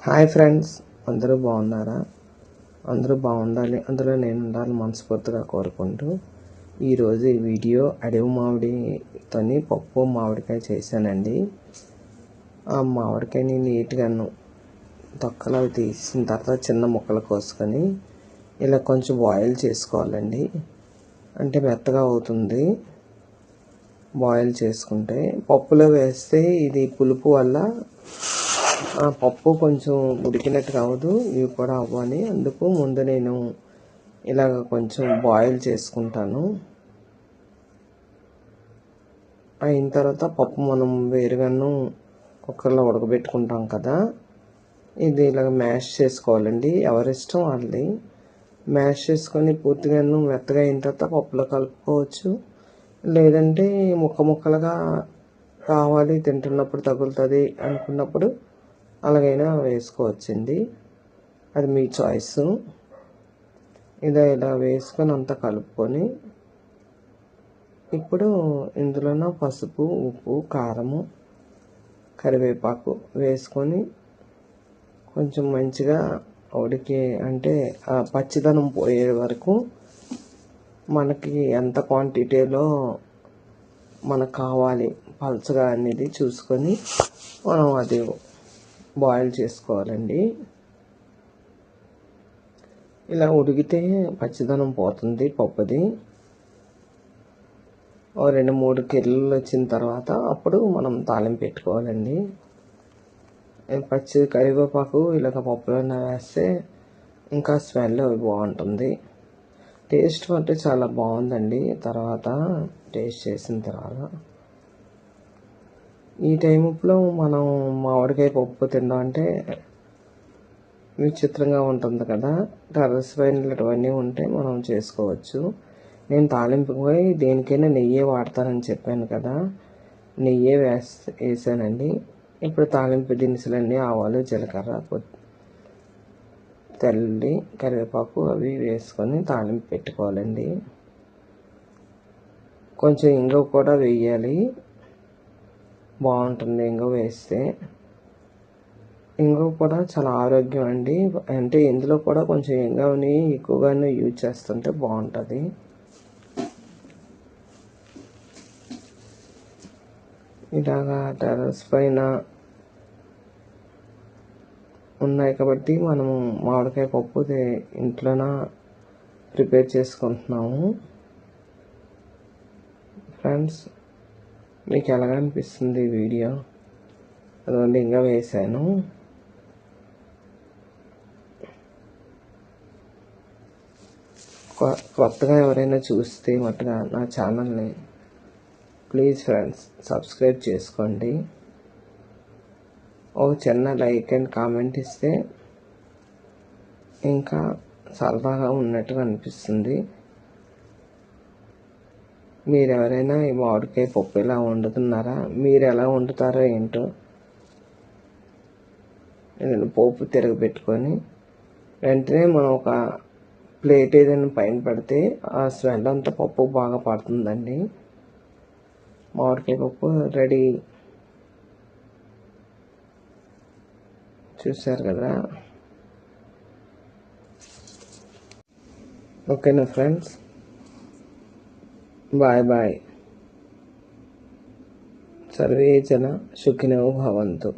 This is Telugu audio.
హాయ్ ఫ్రెండ్స్, అందరూ బాగున్నారా? అందరూ బాగుండాలి, అందులో నేను ఉండాలి మనస్ఫూర్తిగా కోరుకుంటూ ఈరోజు ఈ వీడియో అడవి మామిడితోని పప్పు మామిడికాయ చేశానండి. ఆ మామిడికాయని నీట్గాను తొక్కలు తీసిన తర్వాత చిన్న ముక్కలు కోసుకొని ఇలా కొంచెం బాయిల్ చేసుకోవాలండి. అంటే మెత్తగా అవుతుంది బాయిల్ చేసుకుంటే. పప్పులో వేస్తే ఇది పులుపు వల్ల పప్పు కొంచెం ఉడికినట్టు కావదు, ఇవి కూడా అవ్వాలి. అందుకు ముందు నేను ఇలాగ కొంచెం బాయిల్ చేసుకుంటాను. అయిన తర్వాత పప్పు మనం వేరుగాను కుక్కర్లో ఉడకబెట్టుకుంటాం కదా, ఇది ఇలాగ మ్యాష్ చేసుకోవాలండి. ఎవరిష్టం వాళ్ళది. మ్యాష్ చేసుకొని పూర్తిగాను మెత్తగా అయిన తర్వాత పప్పులో కలుపుకోవచ్చు. లేదంటే ముక్కలుగా కావాలి, తింటున్నప్పుడు తగులుతుంది అనుకున్నప్పుడు అలాగైనా వేసుకోవచ్చండి. అది మీ చాయిస్. ఇలా వేసుకొని అంతా కలుపుకొని ఇప్పుడు ఇందులోన పసుపు, ఉప్పు, కారము, కరివేపాకు వేసుకొని కొంచెం మంచిగా అంటే ఆ పచ్చిదనం పోయే వరకు మనకి ఎంత క్వాంటిటీలో మనకు కావాలి పలుచగా అనేది చూసుకొని మనం అది బాయిల్ చేసుకోవాలండి. ఇలా ఉడికితే పచ్చిదనం పోతుంది పప్పుది. 2-3 కిర్రలు వచ్చిన తర్వాత అప్పుడు మనం తాలింపు పెట్టుకోవాలండి. పచ్చి కరివేపాకు ఇలాగ పప్పులోనే వేస్తే ఇంకా స్మెల్ బాగుంటుంది. టేస్ట్ అంటే చాలా బాగుందండి. తర్వాత టేస్ట్ చేసిన తర్వాత ఈ టైంలో మనం మామిడికాయ పప్పు తినడం అంటే విచిత్రంగా ఉంటుంది కదా. టెర్రస్ పైన ఇలాంటివన్నీ ఉంటే మనం చేసుకోవచ్చు. నేను తాలింపుపై దేనికైనా నెయ్యి వాడతానని చెప్పాను కదా, నెయ్యి వేసానండి. ఇప్పుడు తాలింపు దినుసులన్నీ ఆవాలు, జీలకర్ర, తెల్లి, కరివేపాకు అవి వేసుకొని తాలింపు పెట్టుకోవాలండి. కొంచెం ఇంగువ కూడా వేయాలి, బాగుంటుంది ఇంగువ వేస్తే. ఇంగువ కూడా చాలా ఆరోగ్యం అండి. అంటే ఇందులో కూడా కొంచెం ఇంగువని ఎక్కువగానే యూజ్ చేస్తుంటే బాగుంటుంది. ఇలాగా టెర్రస్ పైన ఉన్నాయి కాబట్టి మనము మామిడికాయ పప్పు ఇంట్లోన ప్రిపేర్ చేసుకుంటున్నాము. ఫ్రెండ్స్, మీకు ఎలాగ అనిపిస్తుంది ఈ వీడియో? అదొండి ఇంకా వేసాను. కొత్తగా ఎవరైనా చూస్తే మట్టుగా నా ఛానల్ని ప్లీజ్ ఫ్రెండ్స్ సబ్స్క్రైబ్ చేసుకోండి. ఒక చిన్న లైక్ అండ్ కామెంట్ ఇస్తే ఇంకా సరదాగా ఉన్నట్టుగా అనిపిస్తుంది. మీరు ఎవరైనా ఈ మామిడికాయ పప్పు ఇలా వండుతున్నారా? మీరు ఎలా వండుతారో ఏంటో. నేను పోపు తిరగబెట్టుకొని వెంటనే మనం ఒక ప్లేట్ ఏదైనా పైన పెడితే ఆ స్మెల్ అంతా పప్పు బాగా పడుతుందండి. మామిడికాయ పప్పు రెడీ. చూసారు కదా. ఓకేనా ఫ్రెండ్స్, బాయ్ బాయ్. సర్వే జన సుఖినో భవంతు.